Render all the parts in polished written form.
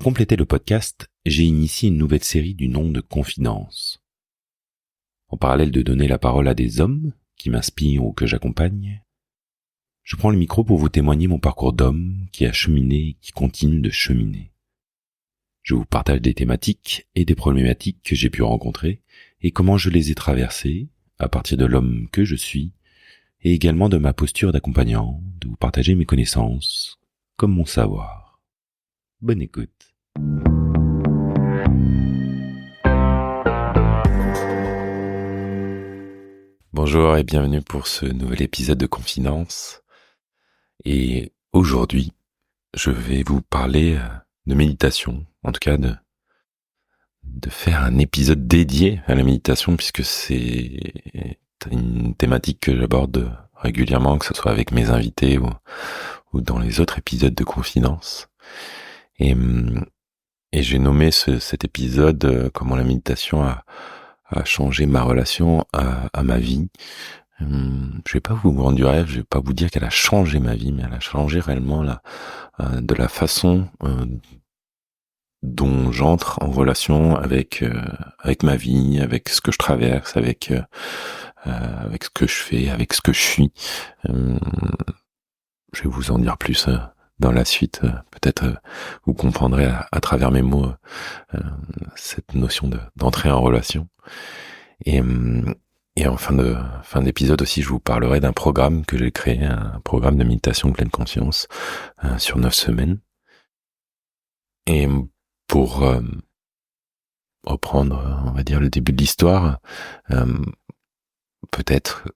compléter le podcast, j'ai initié une nouvelle série du nom de Confidences. En parallèle de donner la parole à des hommes qui m'inspirent ou que j'accompagne, je prends le micro pour vous témoigner mon parcours d'homme qui a cheminé et qui continue de cheminer. Je vous partage des thématiques et des problématiques que j'ai pu rencontrer et comment je les ai traversées à partir de l'homme que je suis et également de ma posture d'accompagnant, de vous partager mes connaissances comme mon savoir. Bonne écoute. Bonjour et bienvenue pour ce nouvel épisode de Confidences. Et aujourd'hui, je vais vous parler de méditation, en tout cas de faire un épisode dédié à la méditation puisque c'est une thématique que j'aborde régulièrement, que ce soit avec mes invités ou dans les autres épisodes de Confidences. Et j'ai nommé cet épisode comment la méditation a changé ma relation à ma vie. Je vais pas vous vendre du rêve, je vais pas vous dire qu'elle a changé ma vie, mais elle a changé réellement de la façon dont j'entre en relation avec ma vie, avec ce que je traverse, avec ce que je fais, avec ce que je suis. Je vais vous en dire plus dans la suite. Peut-être vous comprendrez à travers mes mots cette notion d'entrer en relation. Et en fin d'épisode aussi, je vous parlerai d'un programme que j'ai créé, un programme de méditation pleine conscience sur 9 semaines. Et pour reprendre, on va dire, le début de l'histoire, peut-être,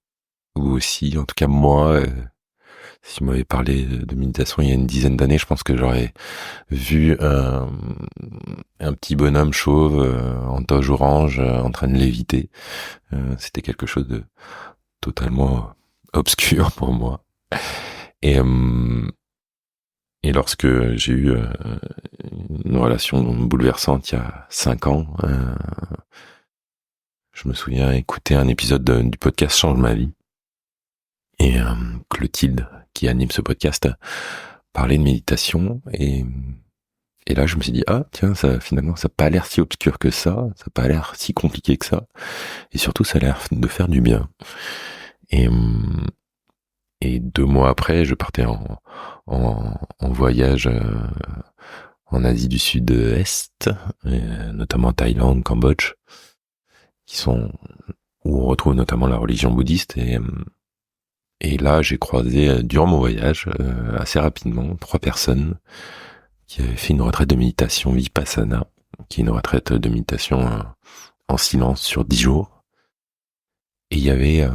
ou aussi, en tout cas moi, si vous m'avez parlé de méditation il y a une dizaine d'années, je pense que j'aurais vu un petit bonhomme chauve en toge orange en train de léviter. C'était quelque chose de totalement obscur pour moi. Et lorsque j'ai eu une relation bouleversante il y a 5 ans, je me souviens écouter un épisode du podcast Change ma vie. Et Clotilde, qui anime ce podcast, parlait de méditation. Et là, je me suis dit, ah tiens, finalement, ça n'a pas l'air si obscur que ça n'a pas l'air si compliqué que ça. Et surtout, ça a l'air de faire du bien. Et 2 mois après, je partais en voyage en Asie du Sud-Est, notamment Thaïlande, Cambodge, où on retrouve notamment la religion bouddhiste. Et là, j'ai croisé durant mon voyage assez rapidement 3 personnes qui avaient fait une retraite de méditation Vipassana, qui est une retraite de méditation en silence sur 10 jours. Et il y avait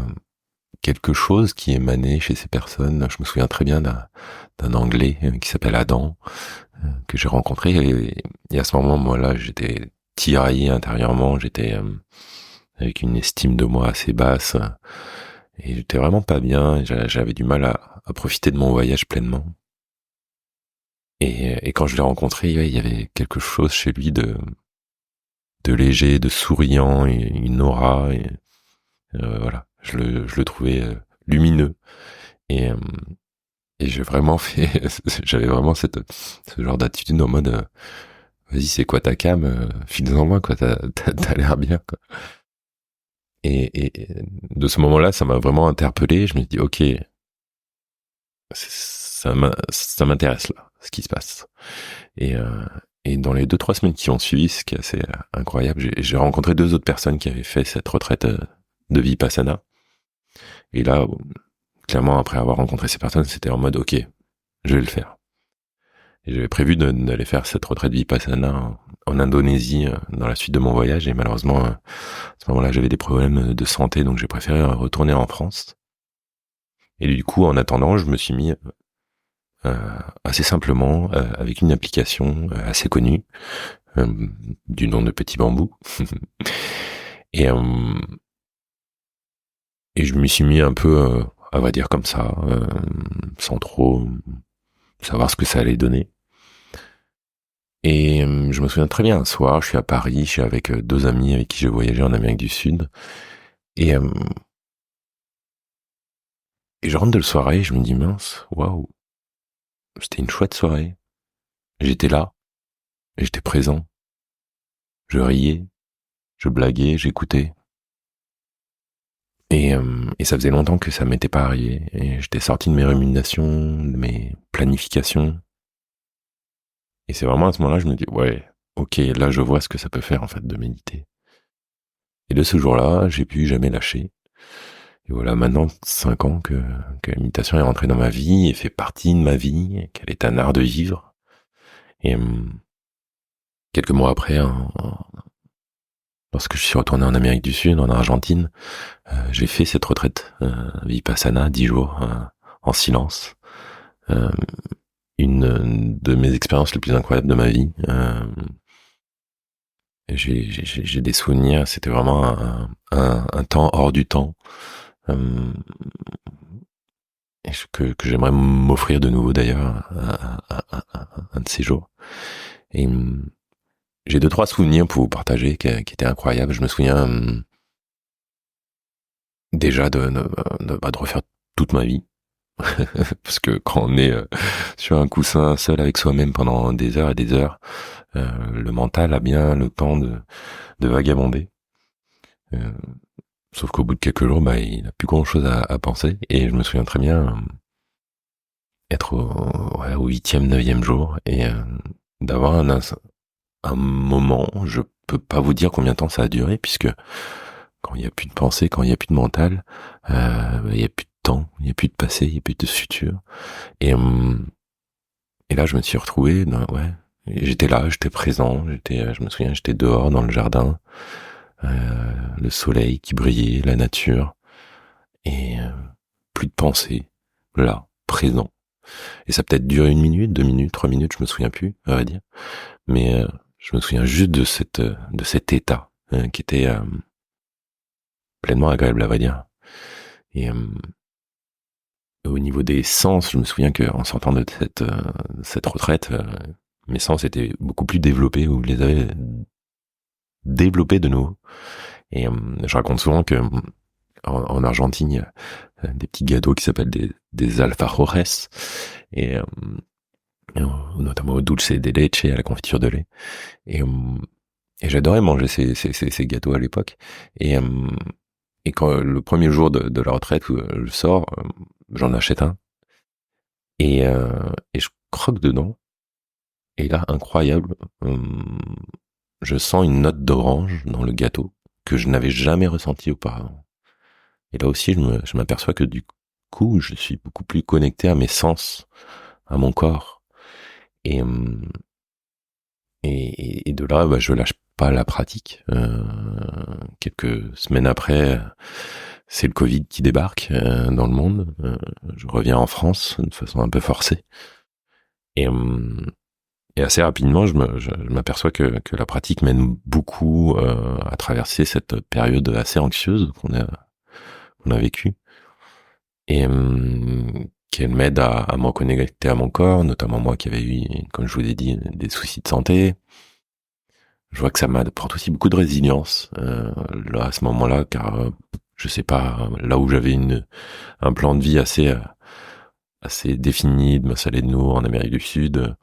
quelque chose qui émanait chez ces personnes. Je me souviens très bien d'un Anglais qui s'appelle Adam, que j'ai rencontré. Et à ce moment, moi là, j'étais tiraillé intérieurement. J'étais avec une estime de moi assez basse. Et j'étais vraiment pas bien. J'avais du mal à profiter de mon voyage pleinement. Et quand je l'ai rencontré, il y avait quelque chose chez lui de léger, de souriant, une aura. Et voilà, je le trouvais lumineux. Et j'ai vraiment j'avais vraiment ce genre d'attitude en mode vas-y, c'est quoi ta cam, file-en moi, quoi, t'as l'air bien, quoi. Et de ce moment-là, ça m'a vraiment interpellé. Je me suis dit, ok, ça m'intéresse là, ce qui se passe. Et dans les 2-3 semaines qui ont suivi, ce qui est assez incroyable, j'ai rencontré 2 autres personnes qui avaient fait cette retraite de Vipassana. Et là, clairement, après avoir rencontré ces personnes, c'était en mode, ok, je vais le faire. Et j'avais prévu d'aller faire cette retraite Vipassana en Indonésie dans la suite de mon voyage. Et malheureusement, à ce moment-là, j'avais des problèmes de santé, donc j'ai préféré retourner en France. Et du coup, en attendant, je me suis mis assez simplement avec une application assez connue du nom de Petit Bambou. Et je m'y suis mis un peu, à vrai dire comme ça, sans trop savoir ce que ça allait donner. Et je me souviens très bien, un soir, je suis à Paris, je suis avec 2 amis avec qui j'ai voyagé en Amérique du Sud. Et je rentre de la soirée, je me dis, mince, waouh, c'était une chouette soirée. J'étais là, et j'étais présent. Je riais, je blaguais, j'écoutais. Et ça faisait longtemps que ça m'était pas arrivé. Et j'étais sorti de mes ruminations, de mes planifications. Et c'est vraiment à ce moment-là, je me dis, ouais, ok, là je vois ce que ça peut faire en fait de méditer. Et de ce jour-là, j'ai pu jamais lâcher. Et voilà, maintenant 5 ans que la méditation est rentrée dans ma vie et fait partie de ma vie, qu'elle est un art de vivre. Et quelques mois après, lorsque je suis retourné en Amérique du Sud, en Argentine, j'ai fait cette retraite Vipassana, 10 jours en silence. Euh, une de mes expériences les plus incroyables de ma vie. J'ai des souvenirs, c'était vraiment un temps hors du temps. Euh, que j'aimerais m'offrir de nouveau d'ailleurs un de ces jours. Et j'ai 2-3 souvenirs pour vous partager qui étaient incroyables. Je me souviens déjà de refaire toute ma vie. Parce que quand on est sur un coussin seul avec soi-même pendant des heures et des heures, le mental a bien le temps de vagabonder. Euh, Sauf qu'au bout de quelques jours, il n'a plus grand-chose à penser. Et je me souviens très bien être au 8e, 9e jour et d'avoir un moment, je peux pas vous dire combien de temps ça a duré, puisque quand il n'y a plus de pensée, quand il n'y a plus de mental, il n'y a plus de temps, il n'y a plus de passé, il n'y a plus de futur. Et là, je me suis retrouvé, j'étais là, j'étais présent, je me souviens, j'étais dehors dans le jardin, le soleil qui brillait, la nature, et plus de pensée, là, présent. Et ça a peut-être duré 1 minute, 2 minutes, 3 minutes, je me souviens plus, à vrai dire. Mais je me souviens juste de cet état qui était pleinement agréable, à vrai dire. Et au niveau des sens, je me souviens qu'en sortant de cette retraite, mes sens étaient beaucoup plus développés, ou je les avais développés de nouveau. Et je raconte souvent que en Argentine, il y a des petits gâteaux qui s'appellent des alfajores, et notamment au dulce de leche, à la confiture de lait. Et, et j'adorais manger ces gâteaux à l'époque. Et quand le premier jour de la retraite où je sors, j'en achète un. Et je croque dedans. Et là, incroyable, je sens une note d'orange dans le gâteau que je n'avais jamais ressenti auparavant. Et là aussi, je m'aperçois que du coup, je suis beaucoup plus connecté à mes sens, à mon corps. Et, et de là, je lâche pas la pratique. Quelques semaines après, c'est le Covid qui débarque dans le monde. Je reviens en France de façon un peu forcée. Et, et assez rapidement, je m'aperçois que la pratique m'aide beaucoup à traverser cette période assez anxieuse qu'on a vécue. Et qu'elle m'aide à me reconnecter à mon corps, notamment moi qui avais eu, comme je vous ai dit, des soucis de santé. Je vois que ça m'apporte aussi beaucoup de résilience là à ce moment-là, car je sais pas, là où j'avais un plan de vie assez défini, de m'installer de nouveau en Amérique du Sud,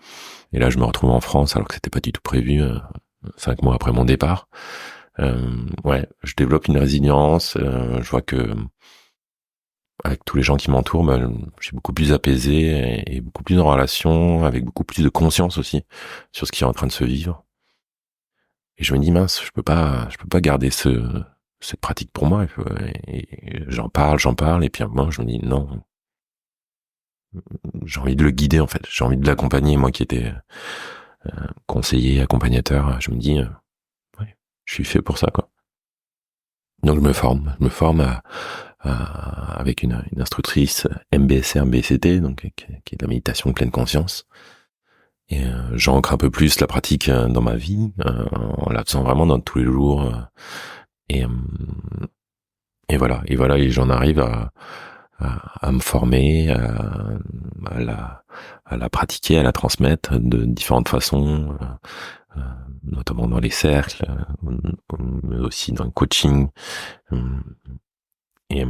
et là je me retrouve en France alors que c'était pas du tout prévu 5 mois après mon départ. Je développe une résilience. Je vois que avec tous les gens qui m'entourent, je suis beaucoup plus apaisé et beaucoup plus en relation, avec beaucoup plus de conscience aussi sur ce qui est en train de se vivre. Et je me dis mince, je peux pas garder cette pratique pour moi. Et j'en parle, et puis à un moment je me dis non, j'ai envie de le guider en fait, j'ai envie de l'accompagner, moi qui étais conseiller, accompagnateur. Je me dis ouais, je suis fait pour ça quoi. Donc je me forme avec une instructrice MBSR, MBST, donc qui est la méditation de pleine conscience. Et j'ancre un peu plus la pratique dans ma vie, en la faisant vraiment dans tous les jours. Et, et voilà, et j'en arrive à me former, à la pratiquer, à la transmettre de différentes façons, notamment dans les cercles, mais aussi dans le coaching. Et,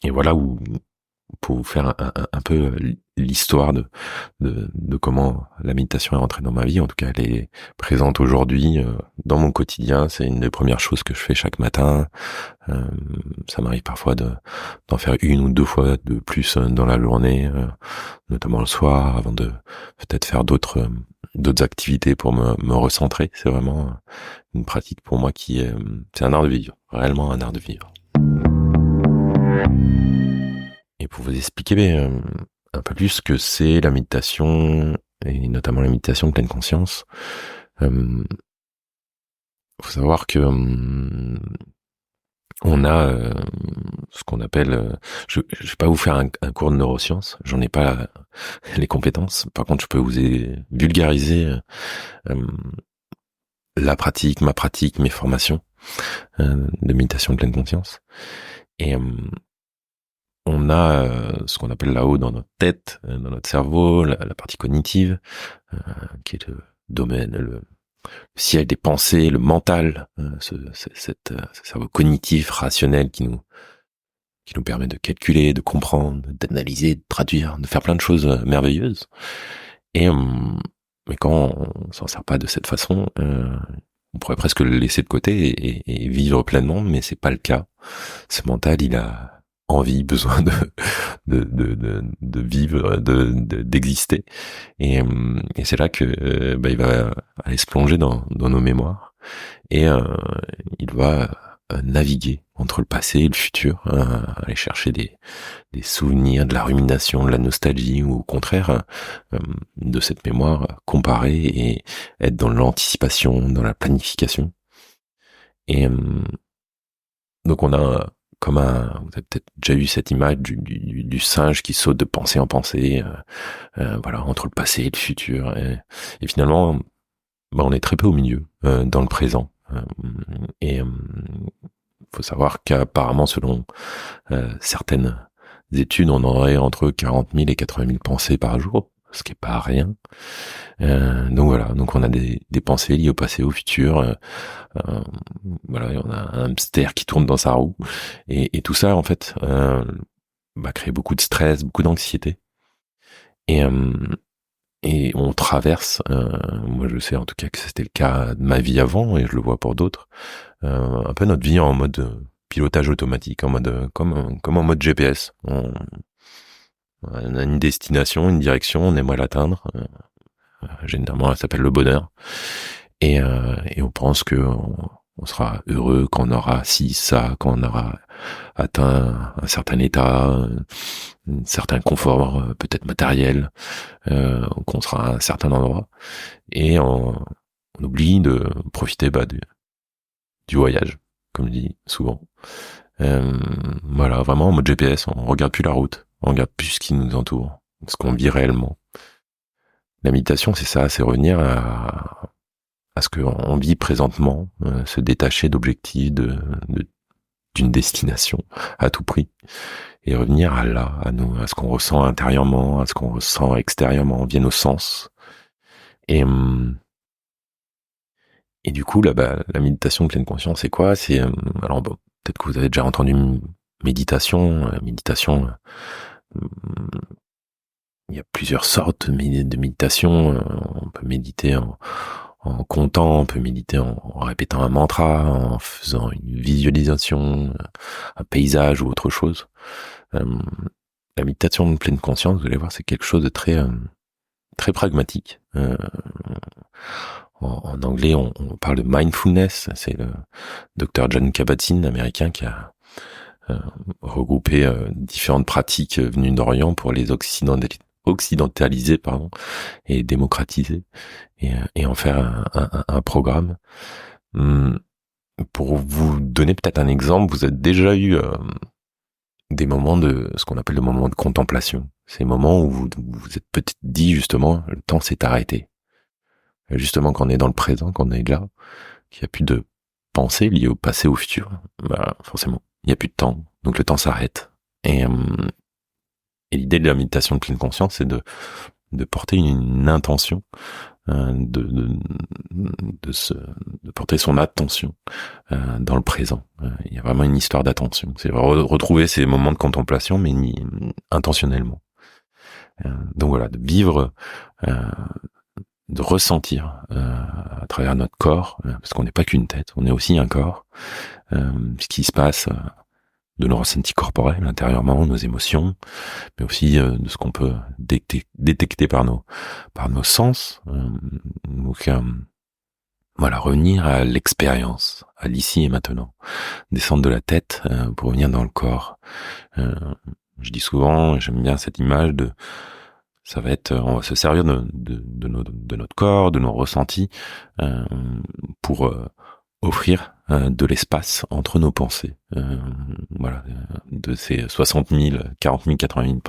et voilà où pour vous faire un peu l'histoire de comment la méditation est rentrée dans ma vie. En tout cas, elle est présente aujourd'hui dans mon quotidien. C'est une des premières choses que je fais chaque matin. Ça m'arrive parfois d'en faire une ou deux fois de plus dans la journée, notamment le soir, avant de peut-être faire d'autres activités pour me recentrer. C'est vraiment une pratique pour moi qui est, c'est un art de vivre, réellement un art de vivre. Et pour vous expliquer un peu plus ce que c'est la méditation, et notamment la méditation de pleine conscience, faut savoir que on a ce qu'on appelle, je vais pas vous faire un cours de neurosciences, j'en ai pas les compétences. Par contre, je peux vous vulgariser la pratique, ma pratique, mes formations de méditation de pleine conscience. Et on a ce qu'on appelle là-haut dans notre tête, dans notre cerveau, la partie cognitive, qui est le domaine, le ciel des pensées, le mental, ce cerveau cognitif, rationnel qui nous permet de calculer, de comprendre, d'analyser, de traduire, de faire plein de choses merveilleuses. Et mais quand on s'en sert pas de cette façon, on pourrait presque le laisser de côté et vivre pleinement, mais c'est pas le cas. Ce mental, il a envie, besoin de vivre, d'exister, et c'est là que il va aller se plonger dans nos mémoires, et il va naviguer entre le passé et le futur, aller chercher des souvenirs, de la rumination, de la nostalgie, ou au contraire de cette mémoire, comparer et être dans l'anticipation, dans la planification. Et donc on a vous avez peut-être déjà eu cette image du singe qui saute de pensée en pensée, voilà, entre le passé et le futur, et finalement, on est très peu au milieu, dans le présent. Et faut savoir qu'apparemment, selon certaines études, on aurait entre 40 000 et 80 000 pensées par jour, ce qui est pas rien. Donc voilà, donc on a des pensées liées au passé, au futur. Voilà, on a un hamster qui tourne dans sa roue, et tout ça en fait va créer beaucoup de stress, beaucoup d'anxiété, et on traverse, moi je sais en tout cas que c'était le cas de ma vie avant, et je le vois pour d'autres, un peu notre vie en mode pilotage automatique, en mode comme en mode GPS. On a une destination, une direction, on aimerait l'atteindre. Généralement, elle s'appelle le bonheur, et on pense que on sera heureux quand on aura ci, ça, quand on aura atteint un certain état, un certain confort, peut-être matériel, qu'on sera à un certain endroit, et on oublie de profiter du voyage, comme je dis souvent. Voilà, vraiment en mode GPS, on regarde plus la route, on regarde plus ce qui nous entoure, ce qu'on vit réellement. La méditation, c'est ça, c'est revenir à ce qu'on vit présentement, se détacher d'objectifs, d'une destination à tout prix, et revenir à là, à ce qu'on ressent intérieurement, à ce qu'on ressent extérieurement, via nos sens. Et du coup, là, la méditation de pleine conscience, c'est quoi? C'est alors bon, peut-être que vous avez déjà entendu méditation. Il y a plusieurs sortes de méditation. On peut méditer en comptant, on peut méditer en répétant un mantra, en faisant une visualisation, un paysage ou autre chose. La méditation de pleine conscience, vous allez voir, c'est quelque chose de très très pragmatique. En anglais, on parle de mindfulness. C'est le Dr. John Kabat-Zinn, américain, qui a regroupé différentes pratiques venues d'Orient pour les occidentaliser, et démocratiser, et en faire un programme. Pour vous donner peut-être un exemple, vous avez déjà eu des moments de ce qu'on appelle le moment de contemplation. Ces moments où vous êtes peut-être dit justement, le temps s'est arrêté. Justement, quand on est dans le présent, quand on est là, qu'il n'y a plus de pensée liée au passé, au futur, forcément, il n'y a plus de temps, donc le temps s'arrête. Et l'idée de la méditation de pleine conscience, c'est de porter une intention de porter son attention dans le présent. Il y a vraiment une histoire d'attention. C'est retrouver ces moments de contemplation, mais intentionnellement. Donc voilà, de vivre, de ressentir à travers notre corps, parce qu'on n'est pas qu'une tête, on est aussi un corps, ce qui se passe de nos ressentis corporels intérieurement, nos émotions, mais aussi de ce qu'on peut détecter par nos sens. Donc voilà, revenir à l'expérience, à l'ici et maintenant, descendre de la tête pour revenir dans le corps. Je dis souvent, j'aime bien cette image ça va être, on va se servir de notre corps, de nos ressentis, pour offrir de l'espace entre nos pensées. Voilà, de ces 60 000, 40 000, 80 000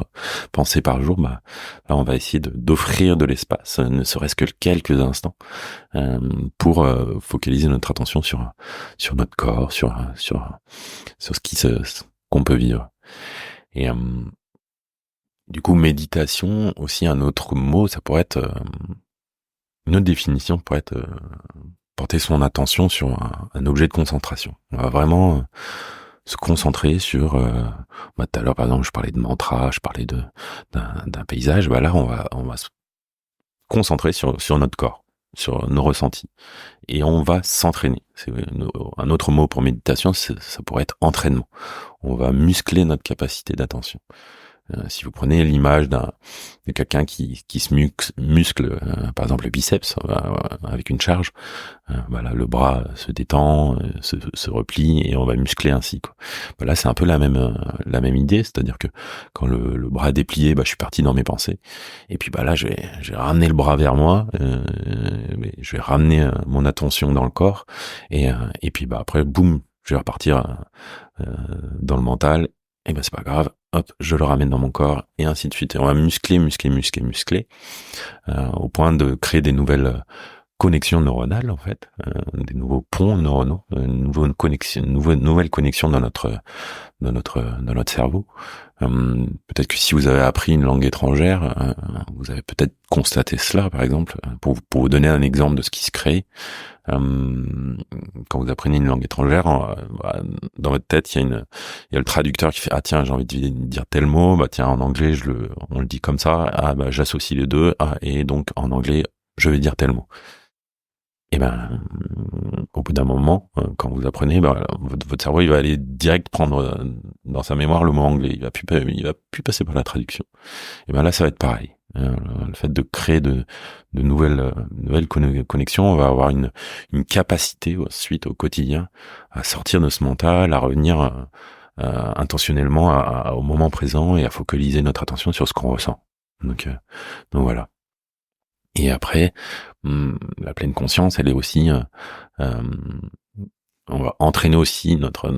pensées par jour, là on va essayer d'offrir de l'espace, ne serait-ce que quelques instants, pour focaliser notre attention sur notre corps, sur ce qu'on peut vivre. Et du coup, méditation, aussi un autre mot, ça pourrait être une autre définition pourrait être porter son attention sur un objet de concentration. On va vraiment se concentrer sur tout à l'heure par exemple je parlais de mantra, je parlais d'un paysage, là on va se concentrer sur notre corps, sur nos ressentis, et on va s'entraîner. C'est un autre mot pour méditation, ça pourrait être entraînement. On va muscler notre capacité d'attention. Si vous prenez l'image de quelqu'un qui se muscle, par exemple le biceps avec une charge, là le bras se détend, se replie et on va muscler ainsi, quoi. Là c'est un peu la même idée, c'est-à-dire que quand le bras est déplié, je suis parti dans mes pensées, et puis là je vais ramener le bras vers moi, je vais ramener mon attention dans le corps, et puis après boum, je vais repartir dans le mental. Et c'est pas grave, hop, je le ramène dans mon corps, et ainsi de suite. Et on va muscler, au point de créer des nouvelles connexions neuronales, en fait, des nouveaux ponts neuronaux, une nouvelle connexion dans notre cerveau. Peut-être que si vous avez appris une langue étrangère, vous avez peut-être constaté cela, par exemple, pour vous donner un exemple de ce qui se crée. Quand vous apprenez une langue étrangère, dans votre tête, il y a le traducteur qui fait tiens, j'ai envie de dire tel mot, tiens, en anglais on le dit comme ça, j'associe les deux, et donc en anglais je vais dire tel mot. Et au bout d'un moment, quand vous apprenez, votre cerveau il va aller direct prendre dans sa mémoire le mot anglais, il va plus passer par la traduction. Et là ça va être pareil. Le fait de créer de nouvelles connexions, on va avoir une capacité ensuite au quotidien à sortir de ce mental, à revenir intentionnellement au moment présent et à focaliser notre attention sur ce qu'on ressent. Donc voilà. Et après, la pleine conscience, elle est aussi, on va entraîner aussi notre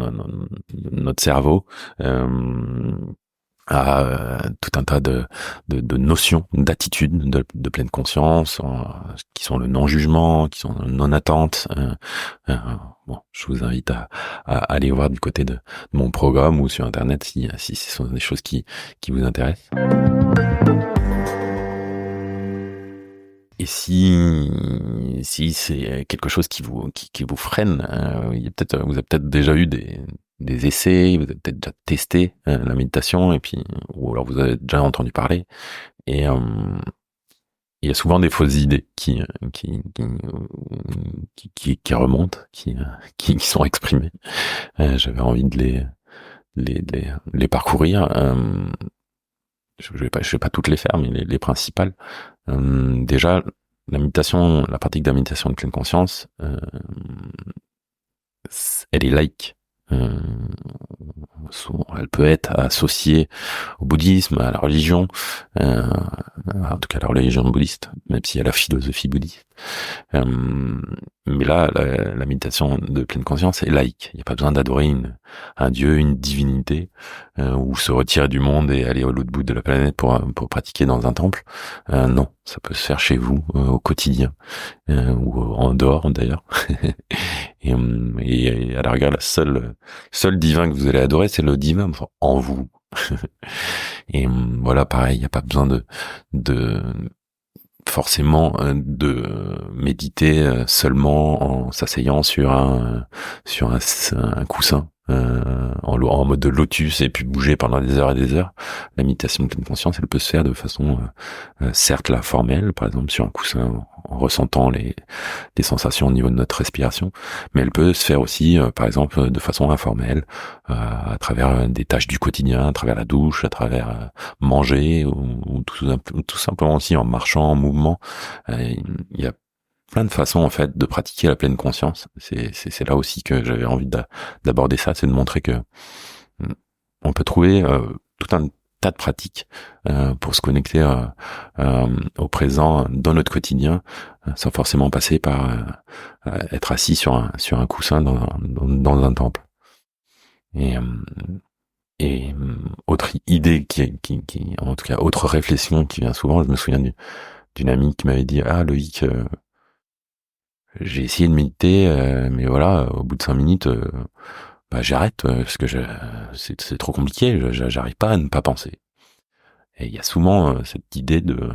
cerveau à tout un tas de notions, d'attitudes de pleine conscience, qui sont le non-jugement, qui sont le non-attente. Je vous invite à aller voir du côté de mon programme ou sur internet si ce sont des choses qui vous intéressent. Et si c'est quelque chose qui vous freine, vous avez peut-être déjà eu des essais, vous avez peut-être déjà testé la méditation, et puis ou alors vous avez déjà entendu parler, et il y a souvent des fausses idées qui remontent, qui sont exprimées. J'avais envie de les parcourir. Je vais pas toutes les faire, mais les principales. Déjà, la pratique de la méditation de pleine conscience, elle est laïque. Elle peut être associée au bouddhisme, à la religion, en tout cas la religion bouddhiste, même s'il y a la philosophie bouddhiste. Mais là, la méditation de pleine conscience est laïque. Il n'y a pas besoin d'adorer un dieu, une divinité, ou se retirer du monde et aller à l'autre bout de la planète pour pratiquer dans un temple. Non, ça peut se faire chez vous, au quotidien, ou en dehors d'ailleurs. et à la rigueur, la seul divin que vous allez adorer, c'est le divin en vous. Et pareil, il n'y a pas besoin forcément de méditer seulement en s'asseyant sur un coussin en mode de lotus et puis bouger pendant des heures et des heures. La méditation de pleine conscience, elle peut se faire de façon certes la formelle, par exemple sur un coussin en ressentant les sensations au niveau de notre respiration, mais elle peut se faire aussi par exemple de façon informelle à travers des tâches du quotidien, à travers la douche, à travers manger ou tout simplement aussi en marchant, en mouvement. Il y a plein de façons en fait de pratiquer la pleine conscience. C'est là aussi que j'avais envie d'aborder ça, c'est de montrer que on peut trouver tout un tas de pratiques pour se connecter au présent dans notre quotidien, sans forcément passer par être assis sur un coussin dans un temple. Et autre idée qui en tout cas autre réflexion qui vient souvent, je me souviens d'une amie qui m'avait dit Loïc, j'ai essayé de méditer mais voilà, au bout de 5 minutes j'arrête parce que c'est trop compliqué, j'arrive pas à ne pas penser. Et il y a souvent cette idée de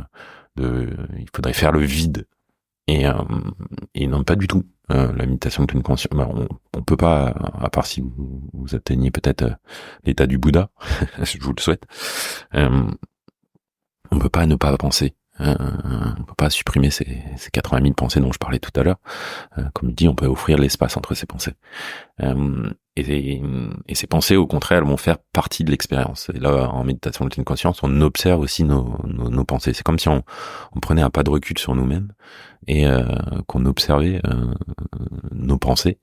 il faudrait faire le vide et non, pas du tout. La méditation de pleine conscience, on peut pas, à part si vous atteignez peut-être l'état du Bouddha, je vous le souhaite, on peut pas ne pas penser. On peut pas supprimer ces 80 000 pensées dont je parlais tout à l'heure. Comme je dis, on peut offrir l'espace entre ces pensées. Et ces pensées, au contraire, elles vont faire partie de l'expérience. Et là, en méditation de pleine conscience, on observe aussi nos pensées. C'est comme si on prenait un pas de recul sur nous-mêmes et qu'on observait nos pensées.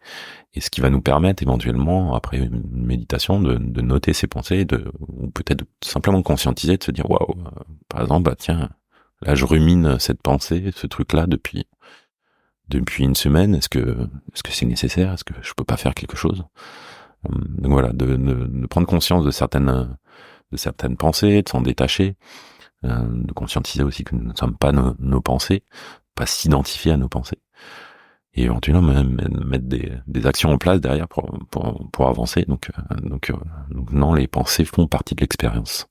Et ce qui va nous permettre éventuellement, après une méditation, de noter ces pensées, ou peut-être simplement de conscientiser, de se dire waouh, par exemple, tiens, là je rumine cette pensée, ce truc-là depuis une semaine. Est-ce que c'est nécessaire? Est-ce que je peux pas faire quelque chose? Donc voilà, de prendre conscience de certaines pensées, de s'en détacher, de conscientiser aussi que nous ne sommes pas nos pensées, pas s'identifier à nos pensées, et éventuellement mettre des actions en place derrière pour avancer. Donc non, les pensées font partie de l'expérience.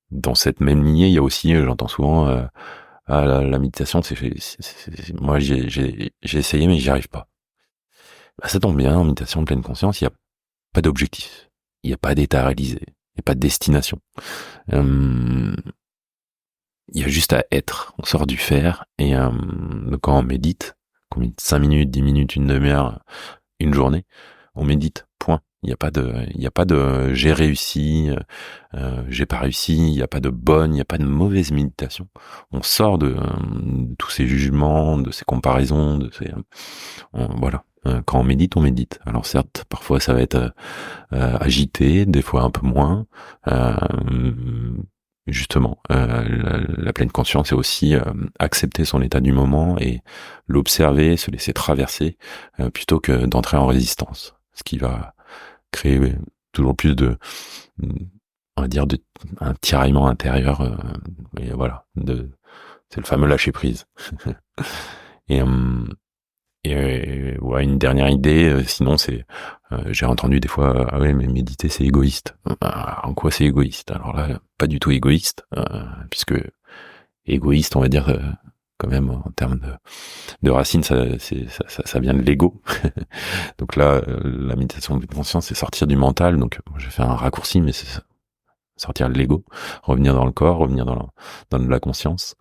Dans cette même lignée, il y a aussi, j'entends souvent, la méditation, moi j'ai essayé mais j'y arrive pas. Ça tombe bien, en méditation de pleine conscience, il n'y a pas d'objectif, il n'y a pas d'état réalisé, il n'y a pas de destination. Il y a juste à être, on sort du faire, et quand on médite 5 minutes, 10 minutes, une demi-heure, une journée, on médite, point. Il n'y a pas de j'ai réussi, j'ai pas réussi, il n'y a pas de bonne, il n'y a pas de mauvaise méditation. On sort de tous ces jugements, de ces comparaisons, voilà. Quand on médite, on médite. Alors certes, parfois ça va être agité, des fois un peu moins. Justement, la pleine conscience, c'est aussi accepter son état du moment et l'observer, se laisser traverser, plutôt que d'entrer en résistance. Ce qui va créer toujours plus on va dire, un tiraillement intérieur. Et voilà, c'est le fameux lâcher prise. Et ouais, une dernière idée, sinon c'est, j'ai entendu des fois, ah ouais, mais méditer c'est égoïste. En quoi c'est égoïste? Alors là, pas du tout égoïste, puisque égoïste, on va dire, quand même en termes de racines, ça vient de l'ego. Donc là, la méditation de conscience, c'est sortir du mental. Donc j'ai fait un raccourci, mais c'est sortir de l'ego, revenir dans le corps, revenir dans la conscience.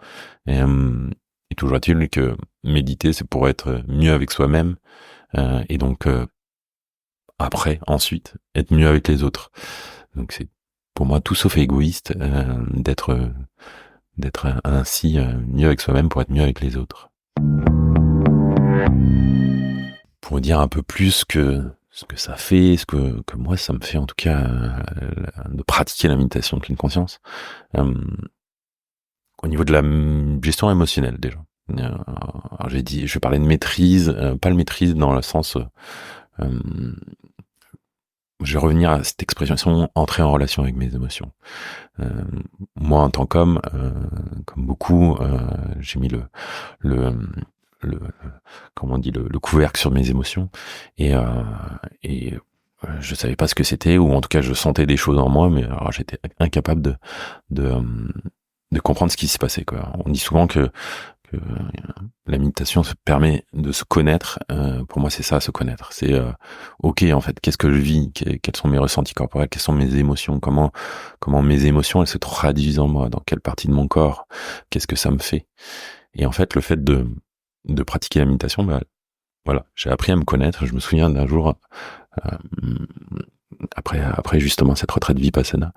Et toujours est-il que méditer, c'est pour être mieux avec soi-même, et donc ensuite, être mieux avec les autres. Donc c'est pour moi tout sauf égoïste d'être ainsi mieux avec soi-même pour être mieux avec les autres. Pour dire un peu plus que ce que ça fait, ce que moi ça me fait en tout cas de pratiquer la méditation de pleine conscience. Au niveau de la gestion émotionnelle déjà. Alors je parlais de maîtrise, pas le maîtrise dans le sens, je vais revenir à cette expression entrer en relation avec mes émotions. Moi en tant qu'homme, comme beaucoup, j'ai mis comment on dit, le couvercle sur mes émotions et je savais pas ce que c'était, ou en tout cas je sentais des choses en moi, mais alors j'étais incapable de de comprendre ce qui s'est passé, quoi. On dit souvent que la méditation se permet de se connaître. Pour moi, c'est ça, se connaître. C'est ok, en fait, qu'est-ce que je vis, quels sont mes ressentis corporels, quelles sont mes émotions, comment mes émotions elles se traduisent en moi, dans quelle partie de mon corps, qu'est-ce que ça me fait. Et en fait, le fait de pratiquer la méditation, bah voilà, j'ai appris à me connaître. Je me souviens d'un jour, euh, après justement cette retraite vipassana,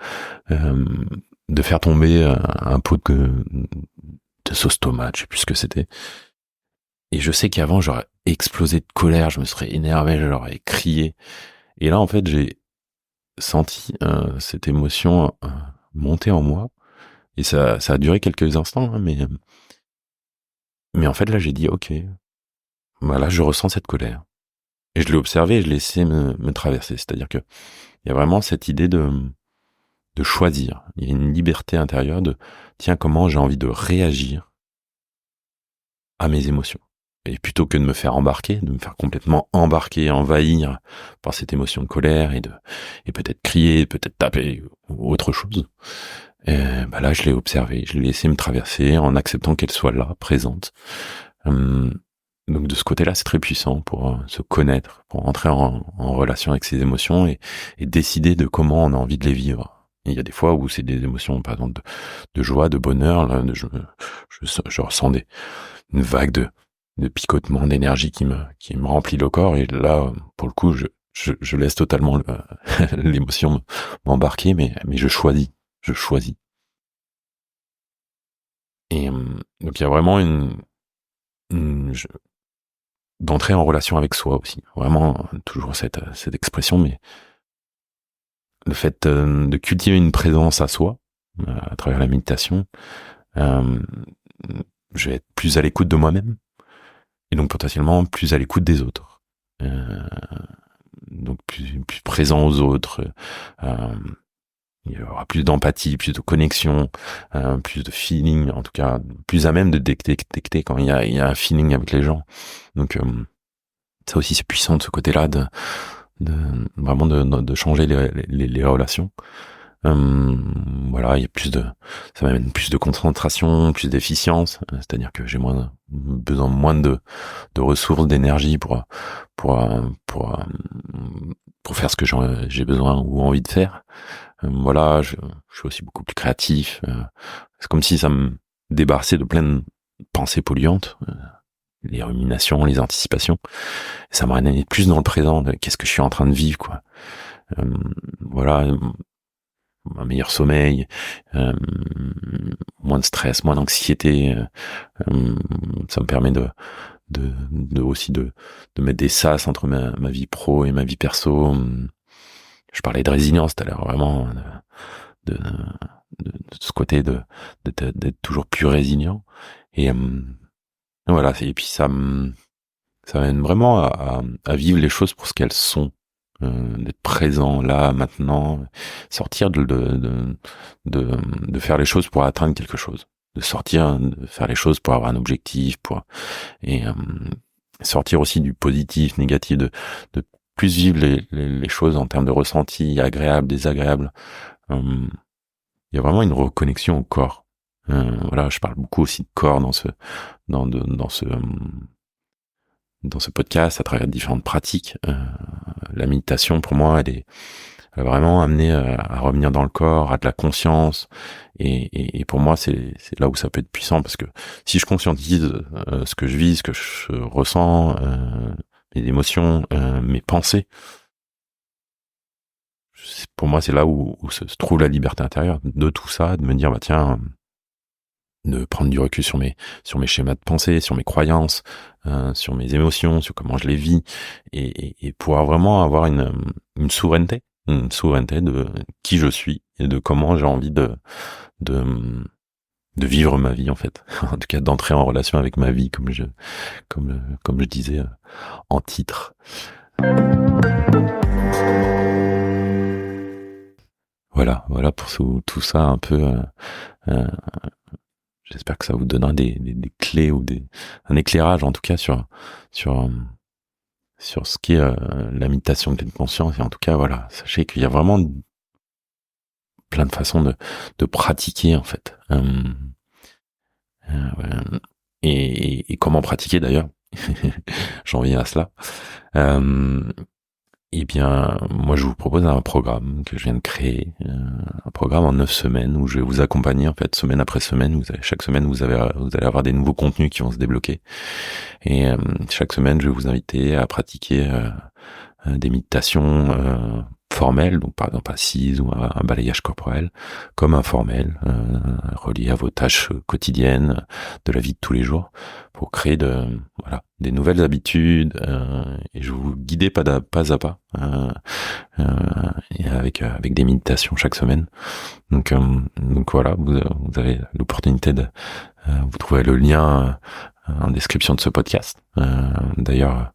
euh, de faire tomber un pot de sauce tomate, je sais plus ce que c'était. Et je sais qu'avant, j'aurais explosé de colère, je me serais énervé, j'aurais crié. Et là, en fait, j'ai senti cette émotion monter en moi. Et ça a duré quelques instants, hein, mais en fait, là, j'ai dit, ok, bah là, je ressens cette colère. Et je l'ai observé et je l'ai laissé me traverser. C'est-à-dire que il y a vraiment cette idée de choisir. Il y a une liberté intérieure de, tiens, comment j'ai envie de réagir à mes émotions. Et plutôt que de me faire embarquer, de me faire complètement embarquer, envahir par cette émotion de colère et peut-être crier, peut-être taper ou autre chose, bah là je l'ai observé, je l'ai laissé me traverser en acceptant qu'elle soit là, présente. Donc de ce côté-là, c'est très puissant pour se connaître, pour entrer en relation avec ses émotions et décider de comment on a envie de les vivre. Et il y a des fois où c'est des émotions, par exemple, de joie, de bonheur. Là, je ressens une vague de picotement, d'énergie qui me remplit le corps. Et là, pour le coup, je laisse totalement l'émotion m'embarquer, mais je choisis. Je choisis. Et donc il y a vraiment d'entrer en relation avec soi aussi. Vraiment, toujours cette expression, mais le fait de cultiver une présence à soi, à travers la méditation, euh, je vais être plus à l'écoute de moi-même, et donc potentiellement plus à l'écoute des autres. Donc plus présent aux autres, il y aura plus d'empathie, plus de connexion, plus de feeling, en tout cas, plus à même de détecter quand il y a un feeling avec les gens. Donc ça aussi c'est puissant de ce côté-là de vraiment de changer les relations. Voilà, il y a ça m'amène plus de concentration, plus d'efficience, c'est-à-dire que j'ai moins de ressources, d'énergie pour faire ce que j'ai besoin ou envie de faire. Voilà, je suis aussi beaucoup plus créatif. C'est comme si ça me débarrassait de plein de pensées polluantes, les ruminations, les anticipations. Et ça me ramenait plus dans le présent, qu'est-ce que je suis en train de vivre, quoi. Voilà, un meilleur sommeil, moins de stress, moins d'anxiété. Ça me permet aussi de mettre des sas entre ma vie pro et ma vie perso. Je parlais de résilience tout à l'heure, vraiment de, de ce côté d'être toujours plus résilient. Et voilà, et puis ça m'aide vraiment à vivre les choses pour ce qu'elles sont. D'être présent là maintenant, sortir de faire les choses pour atteindre quelque chose, de faire les choses pour avoir un objectif, et sortir aussi du positif, négatif, de plus vivre les choses en termes de ressenti, agréable, désagréable. Il y a vraiment une reconnexion au corps. Voilà, je parle beaucoup aussi de corps dans ce podcast à travers différentes pratiques. La méditation, pour moi, elle a vraiment amené à revenir dans le corps, à de la conscience. Et pour moi, c'est là où ça peut être puissant, parce que si je conscientise ce que je vis, ce que je ressens, mes émotions, mes pensées, pour moi, c'est là où se trouve la liberté intérieure de tout ça, de me dire, bah tiens, de prendre du recul sur mes schémas de pensée, sur mes croyances, sur mes émotions, sur comment je les vis, et pouvoir vraiment avoir une souveraineté de qui je suis et de comment j'ai envie de vivre ma vie, en fait. En tout cas, d'entrer en relation avec ma vie, comme je disais en titre. Voilà pour tout ça un peu. J'espère que ça vous donnera des clés ou un éclairage, en tout cas, sur ce qu'est la méditation de pleine conscience. Et en tout cas, voilà, sachez qu'il y a vraiment plein de façons de pratiquer en fait. Et comment pratiquer d'ailleurs. J'en viens à cela. Eh bien, moi, je vous propose un programme que je viens de créer, un programme en 9 semaines où je vais vous accompagner en fait semaine après semaine. Chaque semaine, vous allez avoir des nouveaux contenus qui vont se débloquer. Et chaque semaine, je vais vous inviter à pratiquer des méditations formelles, donc par exemple assise ou un balayage corporel, comme informel, relié à vos tâches quotidiennes de la vie de tous les jours, pour créer des nouvelles habitudes, et je vais vous guider pas à pas, et avec des méditations chaque semaine. Donc voilà, vous avez l'opportunité vous trouvez le lien en description de ce podcast. D'ailleurs,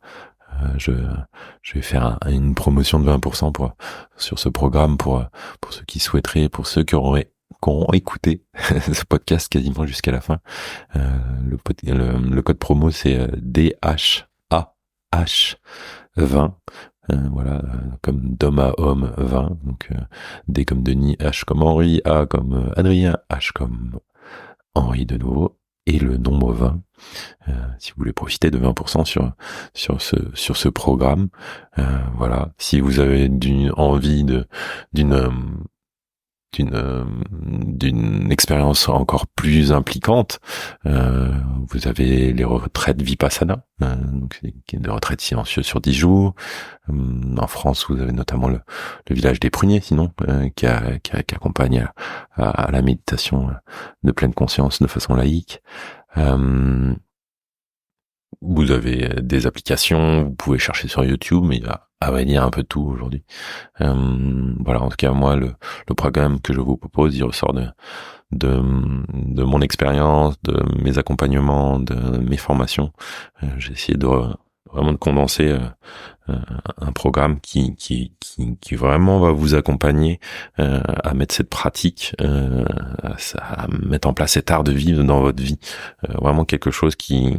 je vais faire une promotion de 20% sur ce programme pour ceux qui souhaiteraient, pour ceux qui auront écouté ce podcast quasiment jusqu'à la fin. Le code promo c'est DHAH20. Voilà, comme d'homme à homme 20. Donc D comme Denis, H comme Henri, A comme Adrien, H comme Henri de nouveau, et le nombre 20. Si vous voulez profiter de 20% sur ce programme, voilà. Si vous avez envie d'une expérience encore plus impliquante, vous avez les retraites Vipassana, donc des retraites silencieuses sur 10 jours. En France, vous avez notamment le village des pruniers, sinon, qui accompagne à la méditation de pleine conscience de façon laïque. Vous avez des applications, vous pouvez chercher sur YouTube, mais il y a à vrai dire un peu de tout aujourd'hui. Voilà, en tout cas moi le programme que je vous propose, il ressort de mon expérience, de mes accompagnements, de mes formations. J'ai essayé vraiment de condenser un programme qui vraiment va vous accompagner à mettre cette pratique, à mettre en place cet art de vivre dans votre vie, vraiment quelque chose qui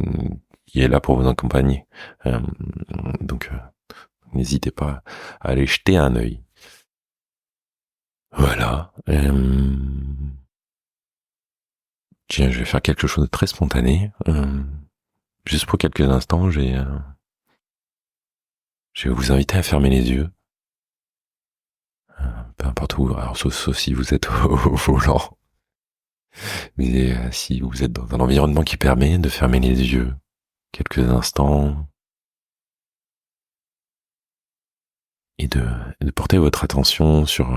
est là pour vous accompagner. Donc n'hésitez pas à aller jeter un œil. Voilà. Tiens, je vais faire quelque chose de très spontané. Juste pour quelques instants, je vais vous inviter à fermer les yeux. Peu importe où, alors sauf si vous êtes au volant. Mais si vous êtes dans un environnement qui permet de fermer les yeux quelques instants et de porter votre attention sur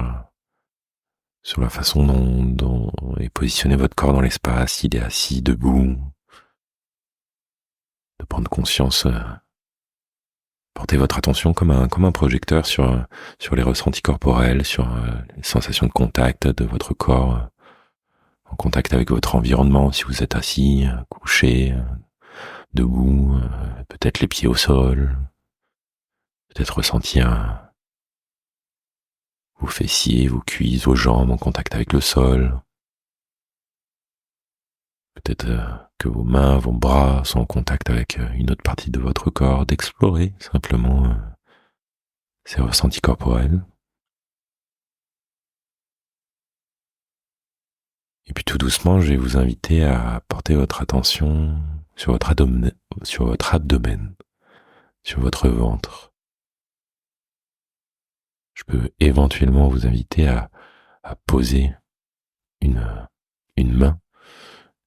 la façon dont est positionné votre corps dans l'espace, s'il est assis, debout, de prendre conscience, portez votre attention comme un projecteur sur les ressentis corporels, sur les sensations de contact de votre corps, en contact avec votre environnement, si vous êtes assis, couché, debout, peut-être les pieds au sol, peut-être ressentir vos fessiers, vos cuisses, vos jambes en contact avec le sol. Peut-être que vos mains, vos bras sont en contact avec une autre partie de votre corps, d'explorer simplement ces ressentis corporels. Et puis tout doucement, je vais vous inviter à porter votre attention sur votre abdomen, sur votre ventre. Je peux éventuellement vous inviter à poser une main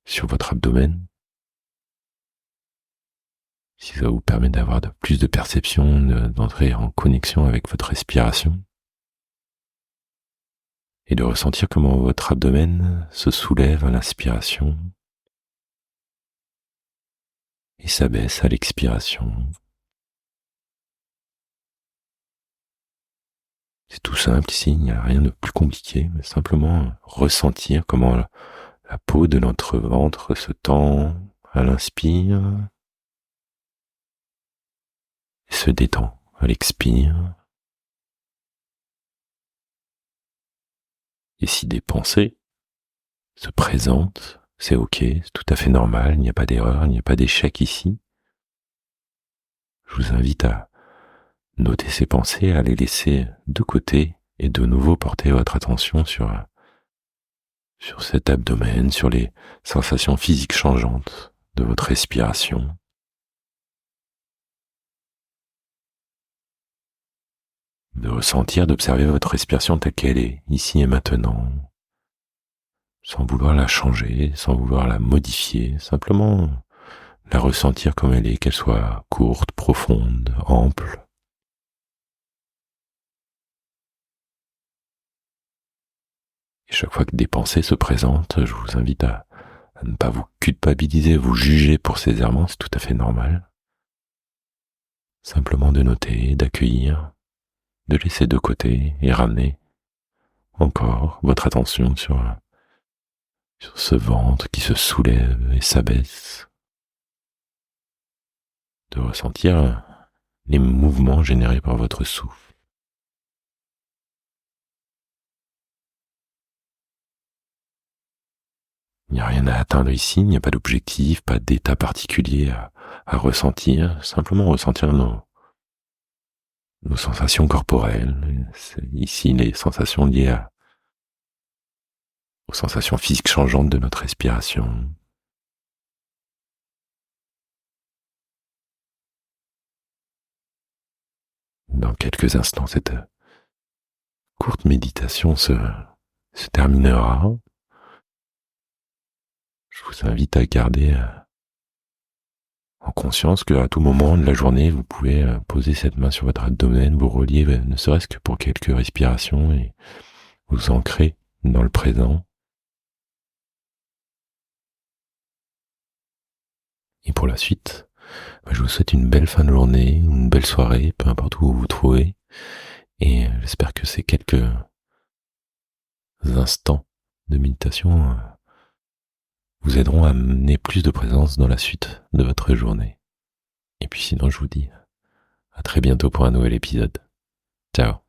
sur votre abdomen, si ça vous permet d'avoir plus de perception, d'entrer en connexion avec votre respiration et de ressentir comment votre abdomen se soulève à l'inspiration et s'abaisse à l'expiration. C'est tout simple ici, il n'y a rien de plus compliqué, mais simplement ressentir comment la peau de notre ventre se tend à l'inspire et se détend à l'expire. Et si des pensées se présentent, c'est ok, c'est tout à fait normal, il n'y a pas d'erreur, il n'y a pas d'échec ici. Je vous invite à noter ces pensées, à les laisser de côté et de nouveau porter votre attention sur sur cet abdomen, sur les sensations physiques changeantes de votre respiration. De ressentir, d'observer votre respiration telle qu'elle est, ici et maintenant, sans vouloir la changer, sans vouloir la modifier, simplement la ressentir comme elle est, qu'elle soit courte, profonde, ample. Et chaque fois que des pensées se présentent, je vous invite à ne pas vous culpabiliser, vous juger pour ces errements, c'est tout à fait normal. Simplement de noter, d'accueillir, de laisser de côté et ramener encore votre attention sur ce ventre qui se soulève et s'abaisse, de ressentir les mouvements générés par votre souffle. Il n'y a rien à atteindre ici, il n'y a pas d'objectif, pas d'état particulier à ressentir, simplement ressentir nos sensations corporelles. C'est ici les sensations liées aux sensations physiques changeantes de notre respiration. Dans quelques instants, cette courte méditation se terminera. Je vous invite à garder en conscience qu'à tout moment de la journée, vous pouvez poser cette main sur votre abdomen, vous relier, ne serait-ce que pour quelques respirations, et vous ancrer dans le présent. Et pour la suite, je vous souhaite une belle fin de journée, une belle soirée, peu importe où vous vous trouvez. Et j'espère que ces quelques instants de méditation vous aideront à amener plus de présence dans la suite de votre journée. Et puis sinon, je vous dis à très bientôt pour un nouvel épisode. Ciao.